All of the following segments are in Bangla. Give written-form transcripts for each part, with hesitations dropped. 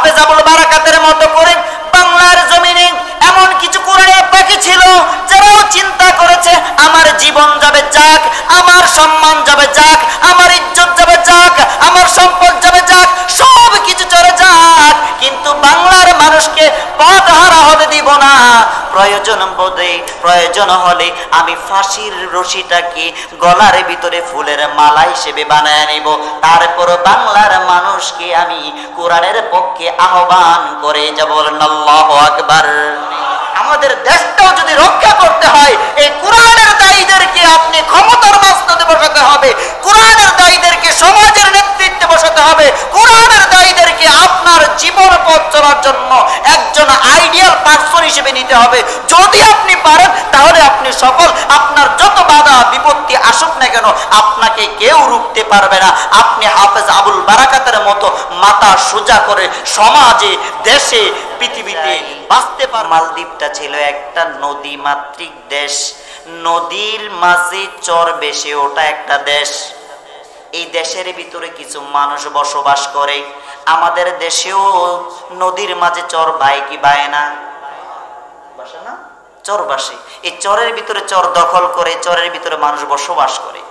হাফেজ আবুল বারাকাতের মতো করে বাংলার জমিনে এমন কিছু কোরআনের পাখি ছিল যারাও চিন্তা করেছে আমার জীবন যাবে যাক, আমার সম্মান যাবে যাক, আমার ইজ্জত যাবে যাক, আমার সম্পদ যাবে যাক, সব কিছু চলে যাক, কিন্তু বাংলার মানুষকে পথহারা হতে দিব না। প্রয়োজন বোধে প্রয়োজন হলে আমি ফাঁসির রশিটাকে গলার ভিতরে ফুলের মালা হিসেবে বানায় নিব, তারপর বাংলার মানুষকে আমি কোরআনের পক্ষে আহ্বান করে যাব। আল্লাহু আকবার। আমাদের দেশটাও যদি রক্ষা করতে হয় এই কোরআনের দায়ীদেরকে আপনি ক্ষমতার মাঝখানে বসাতে হবে, কোরআনের দায়ীদেরকে সমাজের নেতৃত্বে বসাতে হবে, কোরআনের দায়ীদেরকে আপনার জীবন পথ চলার জন্য একজন আইডিয়াল পার্সন হিসেবে নিতে হবে। যদি আপনি পারেন তাহলে আপনি সফল। আপনার যত বাধা বিপত্তি আসুক না কেন আপনাকে কেউ রুখতে পারবে না। আপনি হাফেজ আবুল বারাকাতের মতো মাথা সোজা করে সমাজে, দেশে, পৃথিবীতে বাঁচতে পার। মালদ্বীপটা ছিল একটা নদী মাতৃক দেশ, নদীর মাঝে চর বেশে ওটা একটা দেশ। এই দেশের ভিতরে কিছু মানুষ বসবাস করে। আমাদের দেশেও নদীর মাঝে চর বায় কি বায় না? বাসে না? চর বাসে। এই চরের ভিতরে চর দখল করে চরের ভিতরে মানুষ বসবাস করে।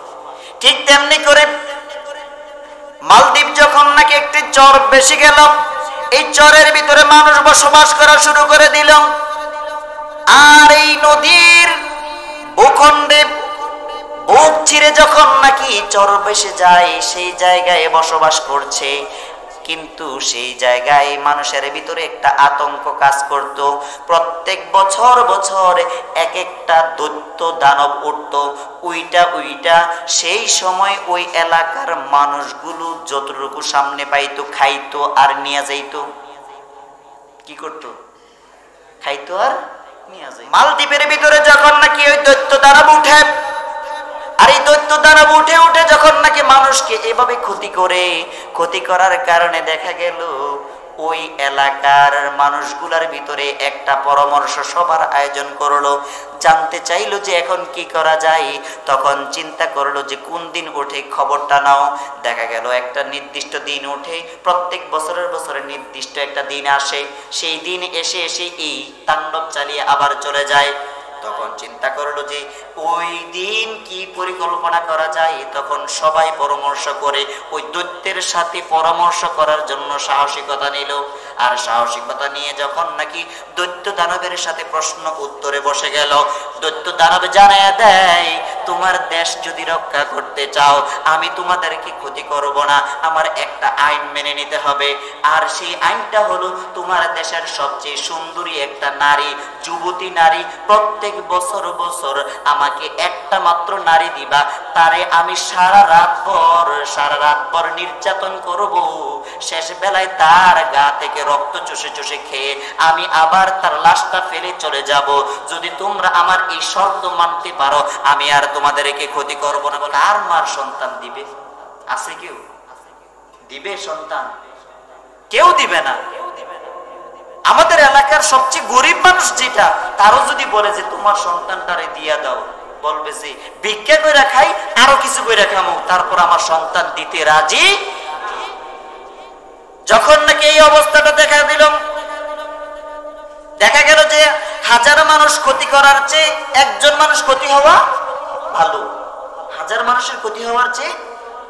ঠিক তেমনি করে মালদ্বীপ যখন নাকি একটি চর বেশি গেল, এই চরের ভিতরে মানুষ বসবাস করা শুরু করে দিল। আর এই নদীর ভূখণ্ডে বুক চিরে যখন নাকি চর বেশে যায় সেই জায়গায় বসবাস করছে, কিন্তু সেই জায়গায় মানুষের ভিতরে একটা আতঙ্ক কাজ করত। প্রত্যেক বছর বছর এক একটা দৈত্য দানব উঠত, উইটা সেই সময় ওই এলাকার মানুষগুলো যতটুকু সামনে পাইতো খাইতো আর নিয়ে যাইতো। কি করত? খাইতো আর নিয়ে যাইতো। মালদ্বীপের ভিতরে যখন নাকি ওই দৈত্য দানব উঠে, আর এই দৈত্য দানব উঠে উঠে যখন নাকি মানুষকে এভাবে ক্ষতি করার কারণে দেখা গেল ওই এলাকার মানুষগুলার ভিতরে একটা পরামর্শ সভার আয়োজন করলো। জানতে চাইলো যে এখন কি করা যায়। তখন চিন্তা করলো যে কোন দিন উঠে খবরটা নাও। দেখা গেল একটা নির্দিষ্ট দিন উঠে, প্রত্যেক বছরে নির্দিষ্ট একটা দিন আসে, সেই দিন এসে এই তাণ্ডব চালিয়ে আবার চলে যায়। তখন চিন্তা করলো যে ওই দিন কি পরিকল্পনা করা যায়। তখন সবাই পরামর্শ করে ওই দৈত্যের সাথে পরামর্শ করার জন্য সাহসিকতা নিল। আর সাহসিকতা নিয়ে যখন নাকি দৈত্য দানবের সাথে প্রশ্ন উত্তরে বসে গেল, দৈত্য দানব জানায় দেয় তোমার দেশ যদি রক্ষা করতে চাও আমি তোমাদেরকে ক্ষতি করব না, আমার একটা আইন মেনে নিতে হবে। আর সেই আইনটা হলো তোমার দেশের সবচেয়ে সুন্দরী একটা নারী, যুবতী নারী, প্রত্যেক বছর আমাকে একটা মাত্র নারী দিবা, তারে আমি সারা রাত পর নির্যাতন করব, শেষ বেলায় তার গা থেকে রক্ত চুষে খেয়ে আমি আবার তার লাশটা ফেলে চলে যাব। যদি তোমরা আমার এই শর্ত মানতে পারো আমি আর তোমাদেরকে ক্ষতি করব না। বলে আর মার সন্তান দিবে? আছে কেউ দিবে সন্তান? কেউ দিবে না। আমাদের এলাকার সবচেয়ে গরিব মানুষ যেটা, তারও যদি বলে যে তোমার সন্তানটারে দিয়া দাও, বলবে যে ভিক্ষা করে খাই আরো কিছু করে খামো, তারপর আমার সন্তান দিতে রাজি। যখন নাকি এই অবস্থাটা দেখা দিল, দেখা গেল যে হাজার মানুষ ক্ষতি করার চেয়ে একজন মানুষ ক্ষতি হওয়া ভালো, হাজার মানুষের ক্ষতি হওয়ার চেয়ে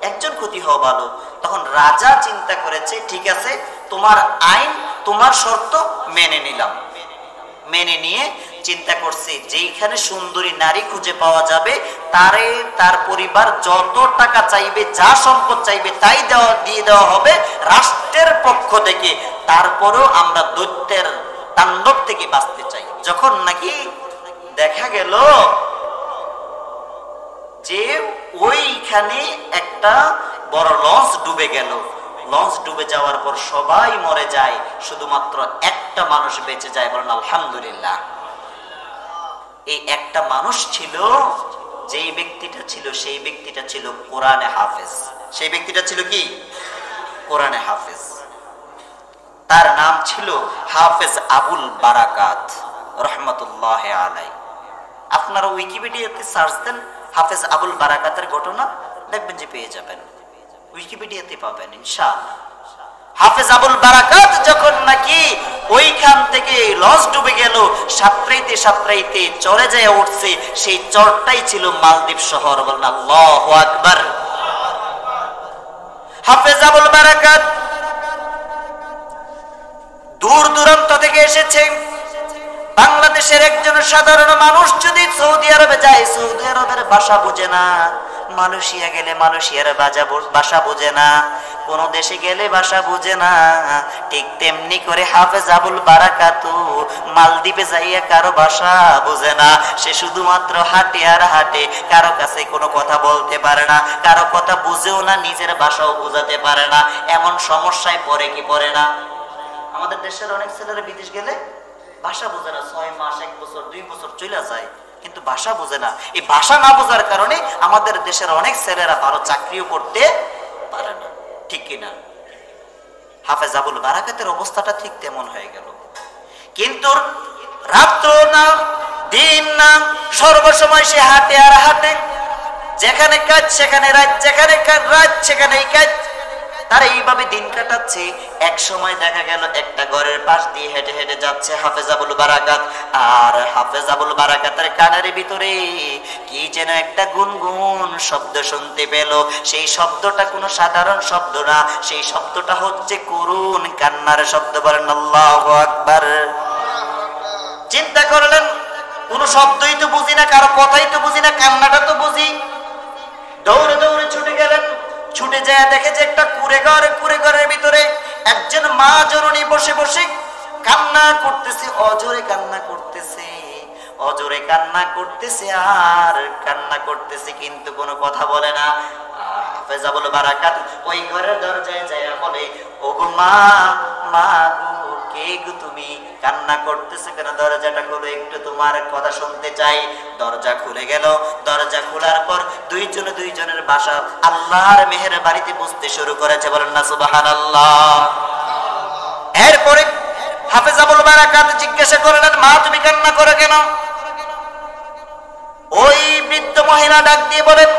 একজন ক্ষতি হওয়া ভালো। তখন রাজা চিন্তা করেছে ঠিক আছে তোমার আইন তোমার শর্ত মেনে নিলাম। মেনে নিয়ে চিন্তা করছে যেইখানে সুন্দরী নারী খুঁজে পাওয়া যাবে তার পরিবার যত টাকা চাইবে, যা সম্পদ চাইবে তাই দিয়ে দেওয়া হবে রাষ্ট্রের পক্ষ থেকে। তারপরেও আমরা দৈত্যের তাণ্ডব থেকে বাঁচতে চাই। যখন নাকি দেখা গেল যে ওইখানে একটা বড় লঞ্চ ডুবে গেল, লঞ্চ ডুবে যাওয়ার পর সবাই মরে যায়, শুধুমাত্র একটা মানুষ বেঁচে যায়। বলেন আলহামদুলিল্লাহ। এই একটা মানুষ ছিল, যেই ব্যক্তিটা ছিল সেই ব্যক্তিটা ছিল কোরআনে হাফেজ। সেই ব্যক্তিটা ছিল কি? কোরআনে হাফেজ। তার নাম ছিল হাফেজ আবুল বারাকাত রহমতুল্লাহ আলাই। আপনারা উইকিপিডিয়াতে সার্চ দেন হাফেজ আবুল বারাকাতের ঘটনা, দেখবেন যে পেয়ে যাবেন, উইকিপিডিয়াতে পাবেন ইনশাআল্লাহ। হাফেজ আবুল বারাকাত যখন ওইখান থেকে লঞ্চ ডুবে গেল, সাঁতরাইতে সাঁতরাইতে চরে যায় উঠছে, সেই চরটাই ছিল মালদ্বীপ শহর। বলেন আল্লাহু আকবার। হাফেজ আবুল বারাকাত দূর দূরান্ত থেকে এসেছে। বাংলাদেশের একজন সাধারণ মানুষ যদি সৌদি আরবে যায়, সৌদি আরবের ভাষা বোঝে না, মালয়েশিয়া গেলে মালয়েশিয়ার ভাষা বোঝে না, কোন দেশে গেলে ভাষা বোঝে না, ঠিক তেমনি করে হাফেজ আবুল বারাকাত মালদ্বীপে যাইয়া কারো ভাষা বোঝে না। সে শুধুমাত্র হাঁটে আর হাঁটে, কারো কাছে কোনো কথা বলতে পারে না, কারো কথা বুঝেও না, নিজের ভাষাও বোঝাতে পারে না। এমন সমস্যায় পড়ে কি পড়ে না? আমাদের দেশের অনেক ছেলেরা বিদেশ গেলে ভাষা বোঝে না, 6 মাস 1 বছর 2 বছর চলে যায়, কিন্তু ভাষা বোঝে না। এই ভাষা না বোঝার কারণে আমাদের দেশের অনেক ছেলেরা ভালো চাকরিও করতে পারে না, ঠিক কিনা? হাফেজ আবুল বারাকাতের অবস্থাটা ঠিক তেমন হয়ে গেল। কিন্তু রাত্র না দিন না, সর্বসময় সে হাঁটে আর হাঁটে, যেখানে কাজ সেখানে রাত, যেখানে রাত সেখানেই কাজ। তার এইভাবে দিন কাটাচ্ছে। এক সময় দেখা গেল একটা ঘরের পাশ দিয়ে হেঁটে হেঁটে যাচ্ছে হাফেজ আবুল বারাকাত, আর হাফেজ আবুল বারাকাতের কানের ভিতরে কি যেন একটা গুনগুন শব্দ শুনতে পেল। সেই শব্দটা কোনো সাধারণ শব্দ না, সেই শব্দটা হচ্ছে করুণ কান্নার শব্দ। বলেন আল্লাহু আকবার। চিন্তা করলেন, কোন শব্দই তো বুঝি না, কারো কথাই তো বুঝি না, কান্নাটা তো বুঝি। দৌড়ে দৌড়ে ছুটে গেলেন। ছুটে যায় দেখে যে একটা কুড়ে ঘরের ভিতরে একজন মা জননী বসে বসে কান্না করতেছে, অজোরে কান্না করতেছে, অজোরে কান্না করতেছে আর কান্না করতেছে, কিন্তু কোনো কথা বলে না। হাফেজ আবুল বারাকাত ওই ঘরের দরজায় যায় বলে, ওগো মা, মা গো, কে গো তুমি? কান্না করতেছে কেন? দরজাটা খুলে একটু তোমার কথা শুনতে চাই। দরজা খুলে গেল। দরজা খোলার পর দুইজনের ভাষা আল্লাহর মেহেরবানিতে বুঝতে শুরু করেছে। বলেন না সুবহানাল্লাহ। এরপরে হাফেজ আবুল বারাকাত জিজ্ঞাসা করলেন, মা তুমি কান্না করো কেন? ওই বৃদ্ধ মহিলা ডাক দিয়ে বলেন,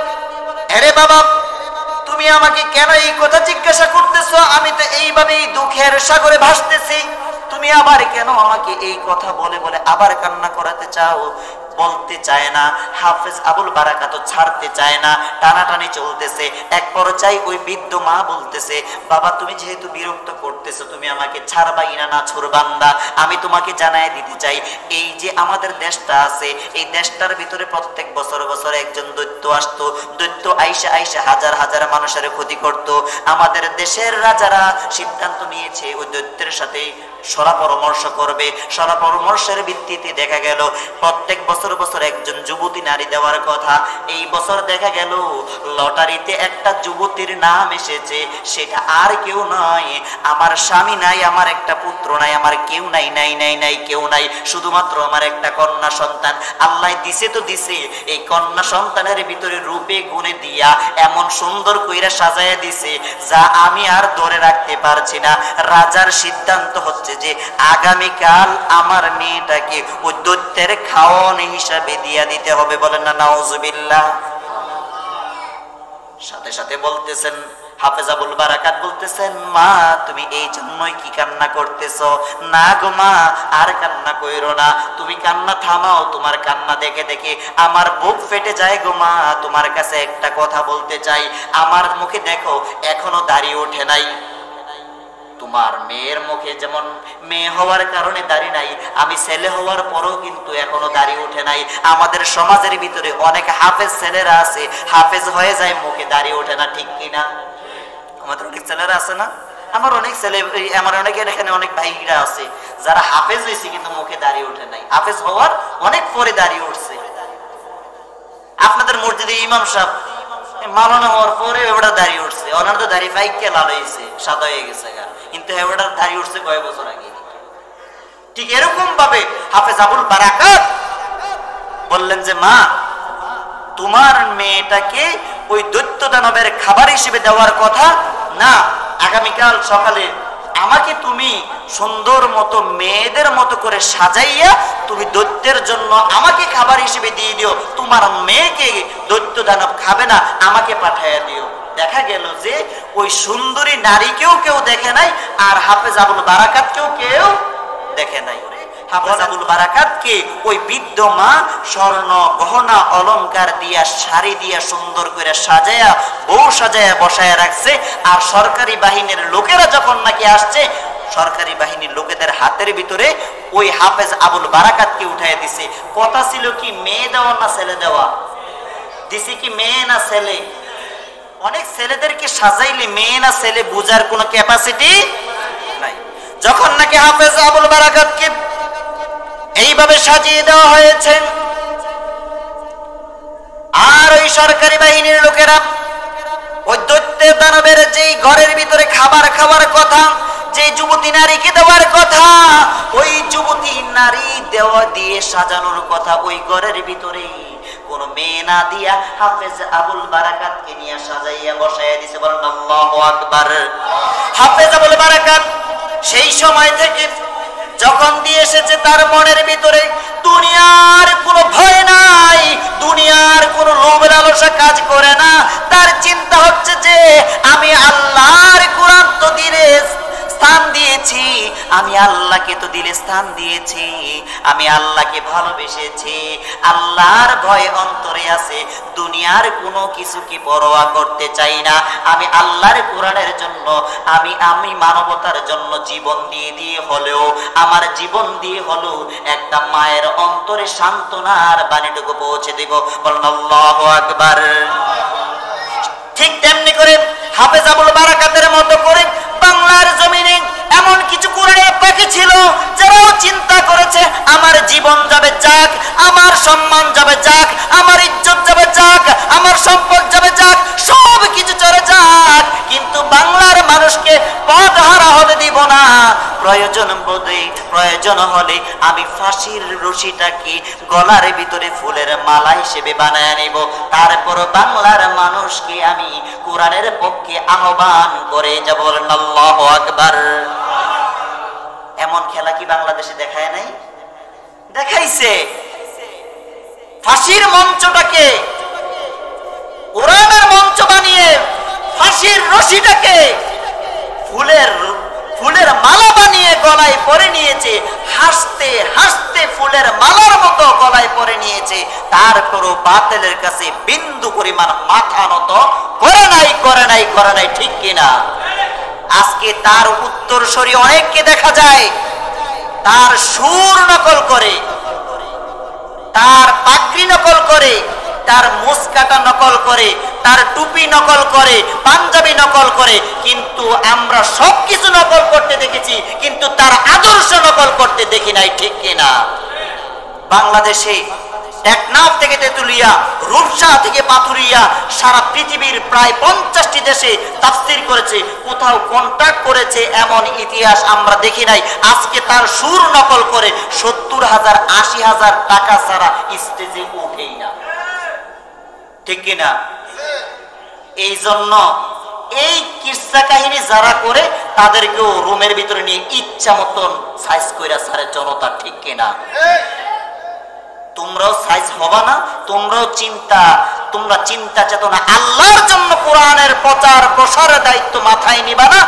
আরে বাবা, তুমি আমাকে কেন এই কথা জিজ্ঞাসা করতেছো? আমি তো এইভাবেই দুঃখের সাগরে ভাসতেছি, তুমি আবার কেন আমাকে এই কথা বলে বলে আবার কান্না করাতে চাও? বলতে চায় না। হাফেজ আবুল বারাকাত ছাড়তে চায় না, টানাটানি চলতেছে। এক পর্যায়ে ওই বৃদ্ধ মা বলতেছে, বাবা তুমি যেহেতু বিরক্ত করতেছো, তুমি আমাকে ছাড়বাই না, না ছুড়বান্দা। আমি তোমাকে জানাই দিতে চাই, এই যে আমাদের দেশটা আছে, এই দেশটার ভিতরে প্রত্যেক বছর বছর একজন দৈত্য আসতো। দৈত্য আইসা আইসা হাজার হাজার মানুষের ক্ষতি করত। আমাদের দেশের রাজারা সিদ্ধান্ত নিয়েছে ওই দৈত্যের সাথে সরা পরামর্শ করবে। সরা পরামর্শের ভিত্তিতে দেখা গেল প্রত্যেক বছর বছর একজন যুবতী নারী দেওয়ার কথা। এই বছর দেখা গেল লটারিতে একটা যুবতীর নাম এসেছে। সেটা আর কেউ নয়, আমার স্বামী নাই, আমার একটা পুত্র নাই, আমার কেউ নাই, নাই নাই নাই কেউ নাই, শুধুমাত্র আমার একটা কন্যা সন্তান। আল্লাহ দিছে তো দিছে, এই কন্যা সন্তানের ভিতরে রূপে গুণে দিয়া এমন সুন্দর কইরা সাজায়া দিছে যা আমি আর ধরে রাখতে পারছি না। রাজার সিদ্ধান্ত হচ্ছে যে আগামীকাল আমার মেয়েটাকে ওই দৈত্যের খাওয়ান হিসাবে দিয়া দিতে হবে। বলেন না নাউজুবিল্লাহ। সাথে সাথে বলতেছেন, হাফেজ আবুল বারাকাত বলতেছেন, মা তুমি এই জন্যই কি কান্না করতেছো? না গো মা, আর কান্না কইরো না, তুমি কান্না থামাও। তোমার কান্না দেখে দেখে আমার বুক ফেটে যায় গো মা। তোমার কাছে একটা কথা বলতে চাই, আমার মুখে দেখো এখনো দাড়ি ওঠে নাই। তোমার মেয়ের মুখে যেমন মেয়ে হওয়ার কারণে দাড়ি নাই, আমি ছেলে হওয়ার পরও কিন্তু এখনো দাড়ি ওঠে নাই। আমাদের সমাজের ভিতরে অনেক হাফেজ ছেলেরা আছে, হাফেজ হয়ে যায়, মুখে দাড়ি ওঠে না, ঠিক কিনা? আমাদের অনেক ছেলেরা আছে না? আমার অনেক ছেলে, আমার অনেকের এখানে অনেক ভাইরা আছে যারা হাফেজ হয়েছে কিন্তু মুখে দাড়ি ওঠে নাই। হাফেজ হওয়ার অনেক পরে দাড়ি উঠছে। আপনাদের মসজিদে ইমাম সাহেব মালানা হওয়ার পরে এবারে দাড়ি উঠছে, ওনার তো দাড়ি পাইকে লাল হয়েছে, সাদা হয়ে গেছে, কিন্তু এবারে দাড়ি উঠছে কয়েক বছর আগে। ঠিক এরকম ভাবে হাফেজ আবুল বারাকাত বললেন যে মা তোমার মেয়েটাকে ওই দৈত্য দানবের খাবার হিসেবে দেওয়ার কথা না, আগামীকাল সকালে আমাকে তুমি সুন্দর মতো মেয়েদের মতো করে সাজাইয়া তুমি দৈত্যের জন্য আমাকে খাবার হিসেবে দিয়ে দিও। তোমার মেয়েকে দৈত্য দানব খাবে না, আমাকে পাঠাইয়া দিও। দেখা গেল যে ওই সুন্দরী নারীকেও কেউ দেখে নাই, আর হাফেজ আবুল বারাকাতকেও কেউ দেখে নাই। হাফেজ আবুল বারাকাতকে ওই বৃদ্ধ মা স্বর্ণ গহনা অলংকার দিয়া শাড়ি দিয়া সুন্দর করে সাজায়া বউ সাজায়া বসায়া রাখছে। আর সরকারি বাহিনীর লোকেরা যখন নাকি আসছে, সরকারি বাহিনীর লোকেদের হাতের ভিতরে ওই হাফেজ আবুল বারাকাতকে উঠাইয়া দিছে। কথা ছিল কি মেয়ে দেওয়া না ছেলে দেওয়া? দিছে কি মেয়ে না ছেলে? অনেক ছেলেদেরকে সাজাইলে মেয়ে না ছেলে বুঝার কোনো ক্যাপাসিটি নাই। যখন নাকি হাফেজ আবুল বারাকাতকে এইভাবে সাজিয়ে দেওয়া হয়েছে, আর ওই সরকারি বাহিনীর লোকেরা ওই দৈত্যের দানবের যেই ঘরের ভিতরে খাবার খাওয়ার কথা, যে যুবতী নারীকে দেওয়ার কথা, ওই যুবতী নারী দেওয়া দিয়ে সাজানোর কথা, ওই ঘরের ভিতরে কোন মেয়ে না দিয়া হাফেজ আবুল বারাকাতকে নিয়ে সাজাইয়া বসাইয়া দিছে। বলেন আল্লাহু আকবার। হাফেজ আবুল বারাকাত সেই সময় থেকে যখন দিয়ে এসেছে, তার মনের ভিতরে দুনিয়ার কোনো ভয় নাই, দুনিয়ার কোনো লোভ লালসা কাজ করে না। তার চিন্তা হচ্ছে যে আমি আল্লাহর কোরআন তো দিলে স্থান দিয়েছি, আমি আল্লাহকে তো দিলে স্থান দিয়েছি, আমি আল্লাহকে ভালোবেসেছি, আল্লাহর ভয় অন্তরে আছে, দুনিয়ার কোনো কিছুকে পরোয়া করতে চাই না। আমি আল্লাহর কোরআনের জন্য, আমি মানবতার জন্য জীবন দিয়ে দিয়ে হলেও, আমার জীবন দিয়ে হলেও একটা মায়ের অন্তরে সান্ত্বনার বাণীটুকু পৌঁছে দেব। বলেন আল্লাহু আকবার। ঠিক তেমনি করে হাফেজ আবুল বারাকাতের মতো করে বাংলার জমিনে এমন কিছু কোরআনের পাখি ছিল যারাও চিন্তা করেছে আমার জীবন যাবে যাক, আমার সম্মান যাবে যাক, আমার ইজ্জত যাবে যাক, আমার সম্পদ যাবে যাক, সব কিছু চলে যাক, কিন্তু বাংলার মানুষকে পথহারা হতে দিব না। প্রয়োজন হলে আমি ফাঁসির রশিটাকে গলার ভিতরে ফুলের মালা হিসেবে বানায় নেব, তারপর বাংলার মানুষকে আমি কোরআনের পক্ষে আহ্বান করে যাব। আল্লাহু আকবার। এমন খেলা কি বাংলাদেশে দেখায় নাই? দেখাইছে। ফাঁসির মঞ্চটাকে কোরআনের মঞ্চ বানিয়ে ফাঁসির রশিটাকে ফুলের মালা বানিয়ে গলায় পরে নিয়েছে, হাসতে হাসতে ফুলের মালার মতো গলায় পরে নিয়েছে, তারপরও বাতিলের কাছে বিন্দু পরিমাণ মাথা নত করে নাই, ঠিক কিনা? আজকে তার উত্তরসূরি অনেককে দেখা যায় তার সুর নকল করে, তার পাগড়ি নকল করে, তার মুস্কাটা নকল করে, তার টুপি নকল করে, পাঞ্জাবি নকল করে, কিন্তু আমরা সবকিছু নকল করতে দেখেছি, কিন্তু তার আদর্শ নকল করতে দেখি নাই, ঠিক কিনা? বাংলাদেশে টেকনাফ থেকে তেতুলিয়া, রূপসা থেকে পাথুরিয়া, সারা পৃথিবীর প্রায় 50টি দেশে তাফসীর করেছে, কোথাও কন্ট্যাক্ট করেছে, এমন ইতিহাস আমরা দেখি নাই। আজকে তার সুর নকল করে 70,000 80,000 টাকা ছাড়া স্টেজে উঠেই না, ঠিক কিনা? এই জন্য এই কিসসা কাহিনী যারা করে তাদেরকেও রুমের ভিতরে নিয়ে ইচ্ছা মতন সাইজ কইরা সারে জনতা, ঠিক কিনা? তোমরাও সাইজ হবা না, তোমরা চিন্তা চেতনা আল্লাহর জন্য কোরআনের প্রচার প্রসারের দায়িত্ব মাথায় নিবা না,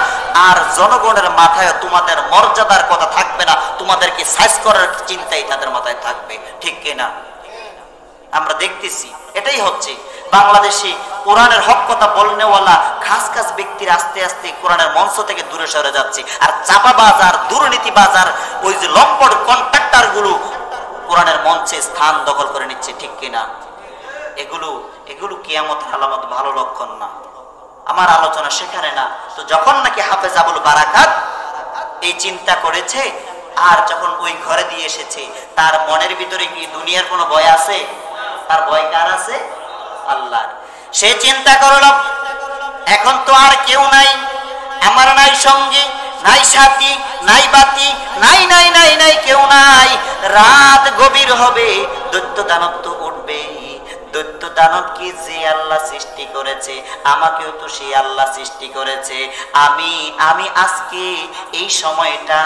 আর জনগণের মাথায় তোমাদের মর্যাদার কথা থাকবে না, তোমাদেরকে সাইজ করার চিন্তাই তাদের মাথায় থাকবে, ঠিক কিনা? আমরা দেখতেছি এটাই হচ্ছে বাংলাদেশে। কোরআনের হক কথা বলনেওয়ালা খাস খাস ব্যক্তির আস্তে আস্তে কোরআনের মঞ্চ থেকে দূরে সরে যাচ্ছে, আর চাপাবাজ আর দুর্নীতিবাজ আর ওই যে লম্পট কন্ট্রাক্টর গুলো কোরআনের মঞ্চে স্থান দখল করে নিচ্ছে, ঠিক কিনা? এগুলো কিয়ামতের আলামত, ভালো লক্ষণ না। আমার আলোচনা সেখানে না। তো যখন নাকি হাফেজ আবুল বারাকাত এই চিন্তা করেছে, আর যখন ওই ঘরে দিয়ে এসেছে, তার মনের ভিতরে কি দুনিয়ার কোনো ভয় আছে? তার ভয় কার আছে? আল্লাহর। সে চিন্তা করলো এখন তো আর কেউ নাই, আমার নাই সঙ্গী, নাই সাথী, নাই বাতি, নাই কেউ নাই। রাত গভীর হবে, দৈত্য দানব তো উঠবে। দৈত্য দানব কি যে আল্লাহ সৃষ্টি করেছে, আমাকেও তো সেই আল্লাহ সৃষ্টি করেছে। আমি আজকে এই সময়টা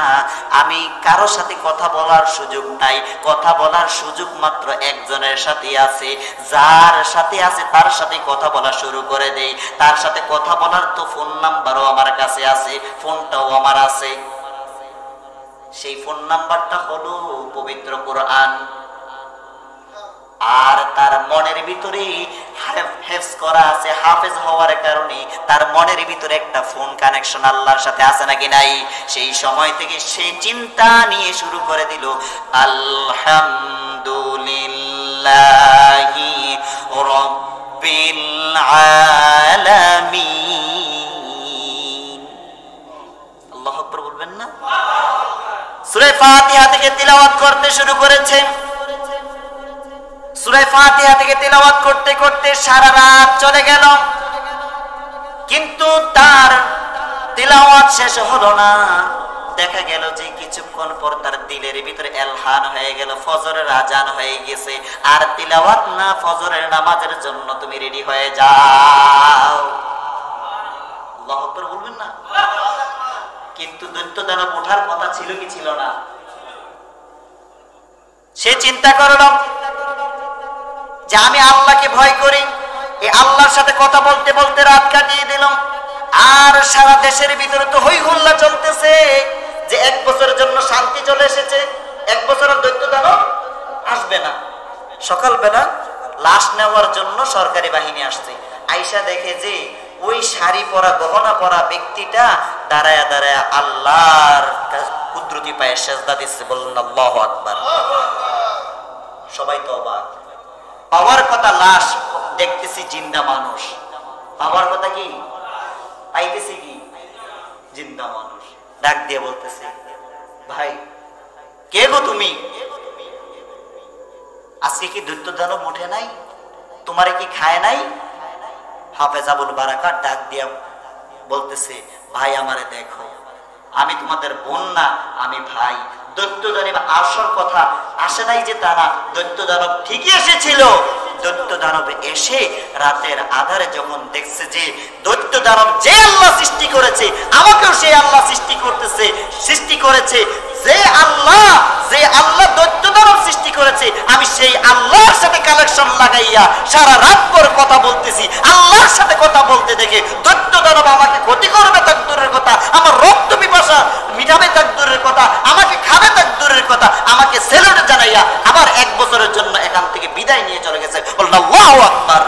আমি কারো সাথে কথা বলার সুযোগ নাই, কথা বলার সুযোগ মাত্র একজনের সাথে আছে, যার সাথে আছে তার সাথে কথা বলা শুরু করে দেই। তার সাথে কথা বলার তো ফোন নাম্বারও আমার কাছে আছে, ফোনটাও আমার আছে। সেই ফোন নাম্বারটা হলো পবিত্র কোরআন। আর তার মনের ভিতরে হেফজ করা আছে, হাফেজ হওয়ার কারণে তার মনের ভিতরে একটা ফোন কানেকশন আল্লাহর সাথে আছে নাকি নাই। সেই সময় থেকে সে চিন্তা নিয়ে শুরু করে দিল আলহামদুলিল্লাহি রাব্বিল আলামিন। আল্লাহু আকবার বলবেন না? সূরা ফাতিহা থেকে তিলাওয়াত করতে শুরু করেছে। সূরা ফাতিহা থেকে তিলাওয়াত করতে করতে সারা রাত চলে গেল, কিন্তু তার তিলাওয়াত শেষ হলো না। দেখা গেল যে কিছুক্ষণ পর তার দিলের ভিতরে এলহান হয়ে গেল, ফজরের আজান হয়ে গেছে। আর তিলাওয়াত না, ফজরের নামাজের জন্য তুমি রেডি হয়ে যাও। আল্লাহু আকবার বলবেন না? কিন্তু দৈত্য দানব ওঠার কথা ছিল কি ছিল না? সে চিন্তা করল যে আমি আল্লাহকে ভয় করি, এই আল্লাহর সাথে কথা বলতে বলতে রাত কাটিয়ে দিলাম। আর সারা দেশের ভিতরে তো হই হুল্লা চলতেছে যে 1 বছরের জন্য শান্তি চলে এসেছে, 1 বছরের দৈত্য দানব আসবে না। সকালবেলা লাশ নেওয়ার জন্য সরকারি বাহিনী আসছে। আয়েশা দেখে যে ওই শাড়ি পরা গহনা পরা ব্যক্তিটা দাঁড়ায়া দাঁড়ায়া আল্লাহর কুদরতি পায়ে সেজদা দিচ্ছে। বললেন আল্লাহু আকবার। সবাই তো অবাক। পাওয়ার কথা লাশ, দেখতেছি জিন্দা মানুষ। পাওয়ার কথা কি? পাইতেছি কি? জিন্দা মানুষ। ডাক দিয়ে বলতেছে, ভাই কে গো তুমি? আজকে কি দৈত্য দানব উঠে নাই? তোমারে কি খায় নাই? হাফেজ আবুল বারাকাত ডাক দিয়া বলতেছে, ভাই আমারে দেখো, আমি তোমাদের বোন না, আমি ভাই। দৈত্য দানব আসার কথা আসে নাই যে তারা, দৈত্য দানব ঠিকই এসেছিল। দৈত্য দানব এসে রাতের আধারে যখন দেখছে যে দৈত্য দানব যে আল্লাহ সৃষ্টি করেছে, আমাকেও সেই আল্লাহ সৃষ্টি করেছে, যে আল্লাহ দৈত্য দানব সৃষ্টি করেছে, আমি সেই আল্লাহর সাথে কানেকশন লাগাইয়া সারা রাত পর কথা বলতেছি। আল্লাহর সাথে কথা বলতে দেখে দৈত্য দানব আমাকে ক্ষতি করবে তাক দূরের কথা, আমার রক্ত পিপাসা মিটাবে তাক দূরের কথা, আমাকে খাবে তাক দূরের কথা, আমাকে সেলুট জানাইয়া আবার 1 বছরের জন্য এখান থেকে বিদায় নিয়ে চলে গেছে। বললেন আল্লাহু আকবার।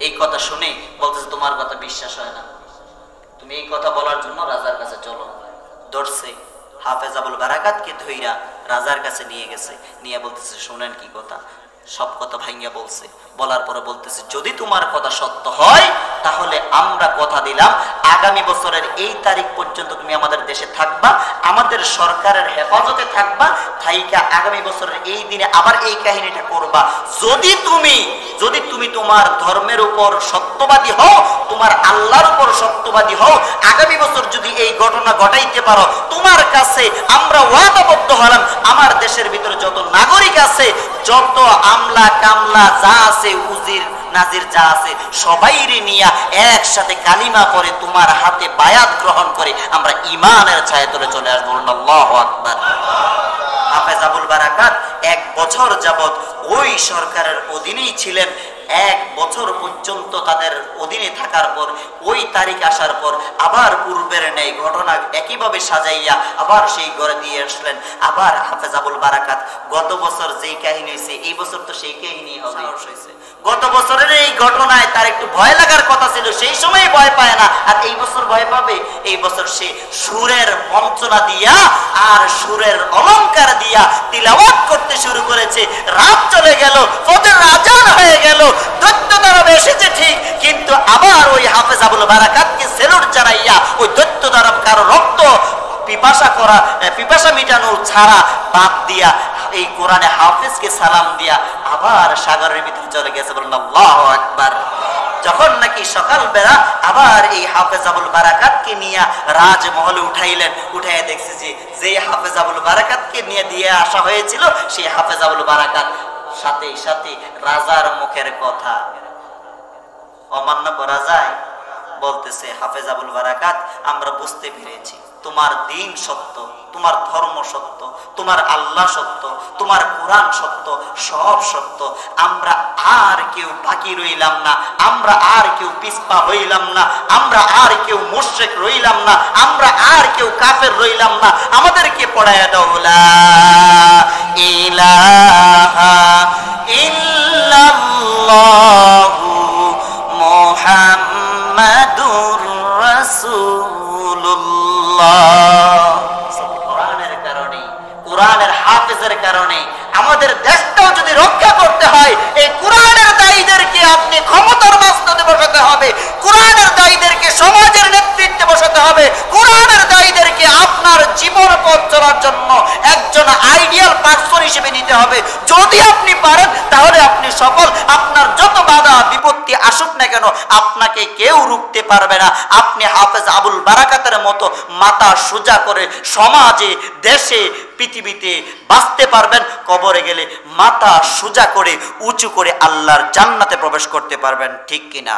এই কথা শুনে বলতেছে, তোমার কথা বিশ্বাস হয় না, তুমি এই কথা বলার জন্য রাজার কাছে চলো। দৌড়ছে, হাফেজ আবুল বারাকাতকে ধইরা রাজার কাছে নিয়ে গেছে। নিয়ে বলতেছে, শুনেন কি কথা? সব কথা ভাঙ্গা বলছে। বলার পরে বলতেছে, যদি তোমার কথা সত্য হয় তাহলে আমরা কথা দিলাম আগামী বছরের এই তারিখ পর্যন্ত তুমি আমাদের দেশে থাকবা, আমাদের সরকারের হেফাজতে থাকবা, থাইকা আগামী বছরের এই দিনে আবার এই কাহিনীটা করবা। যদি তুমি তোমার ধর্মের উপর সত্যবাদী হও, তোমার আল্লাহর উপর সত্যবাদী হও, আগামী বছর যদি এই ঘটনা ঘটাইতে পারো, তোমার কাছে আমরা ওয়াদাবদ্ধ হলাম, আমার দেশের ভিতরে যত নাগরিক আছে, যত আমলা কামলা যা আছে, উজির নাজির যা আছে, সবাইরে নিয়ে একসাথে কালিমা পড়ে তোমার হাতে বায়াত গ্রহণ করে আমরা ঈমানের ছায়াতলে চলে আসবো। আল্লাহু আকবার। হাফেজ আবুল বারাকাত 1 বছর যাবত ওই সরকারের অধীনেই ছিলেন। 1 বছর পর্যন্ত তাদের অধীনে থাকার পর ওই তারিখ আসার পর আবার পূর্বের ন্যায় ঘটনা একইভাবে সাজাইয়া আবার সেই ঘরে দিয়ে আসলেন। আবার হাফেজ আবুল বারাকাত গত বছর যেই কাহিনী হয়েছে, এই বছর তো সেই কাহিনী হবে। গত বছরের এই ঘটনায় তার একটু ভয় লাগার কথা ছিল, সেই সময় ভয় পায় না, আর এই বছর ভয় পাবে। এই বছর সে সুরের মঞ্চনা দিয়া আর সুরের অলংকার দিয়া তিলাওয়াত করতে শুরু করেছে। রাত চলে গেল, ফজর আজান হয়ে গেল, দৈত্য দানব এসেছে ঠিক, কিন্তু আবার ওই হাফেজ আবুল বারাকাতকে সেলুট জানাইয়া ওই দৈত্য দানব কারো রক্ত পিপাসা মিটানো ছাড়া বাদ দিয়া এই কোরআনে হাফেজকে সালাম দিয়া আবার সাগরের ভিতরে চলে গেছে। বলেন আল্লাহু আকবার। যখন নাকি সকালবেলা আবার এই হাফেজ আবুল বারাকাতকে নিয়ে রাজমহলে উঠাইলেন, উঠাইয়া দেখছে যে হাফেজ আবুল বারাকাতকে নিয়ে দিয়ে আসা হয়েছিল, সেই হাফেজ আবুল বারাকাত সাথে সাথে রাজার মুখের কথা অমান্য করা যায়? বলতেছে, হাফেজ আবুল বারাকাত আমরা বুঝতে পেরেছি তোমার দ্বীন সত্য, তোমার ধর্ম সত্য, তোমার আল্লাহ সত্য, তোমার কোরআন সত্য, সব সত্য। আমরা আর কেউ বাকি রইলাম না, আমরা আর কেউ পিছপা হইলাম না, আমরা আর কেউ মুশরিক রইলাম না, আমরা আর কেউ কাফের রইলাম না। আমাদেরকে পড়ায়া দাও লা ইলাহা ইল্লাল্লাহু মুহাম্মাদুর রাসূলুল্লাহ। কোরআনের হাফেজের কারণে আমাদের দেশটাও যদি রক্ষা করতে হয়, এই কোরআনের দায়ীদেরকে আপনি ক্ষমতার মাঝখানে বসাতে হবে, কোরআনের দায়ীদেরকে সমাজের নেতৃত্বে বসাতে হবে, কোরআনের দায়ীদেরকে আপনার জীবন পথ চলার জন্য একজন আইডিয়াল পার্সন হিসেবে নিতে হবে। যদি আপনি পারেন তাহলে আপনি সফল। আপনার যত বাধা বিপত্তি আসুক না কেন আপনাকে কেউ রুখতে পারবে না। আপনি হাফেজ আবুল বারাকাতের মতো মাথা সোজা করে সমাজে, দেশে, পৃথিবীতে বাঁচতে পারবেন। কবরে গেলে মাথা সোজা করে উঁচু করে আল্লাহর জান্নাতে প্রবেশ করতে পারবেন। ঠিক কিনা?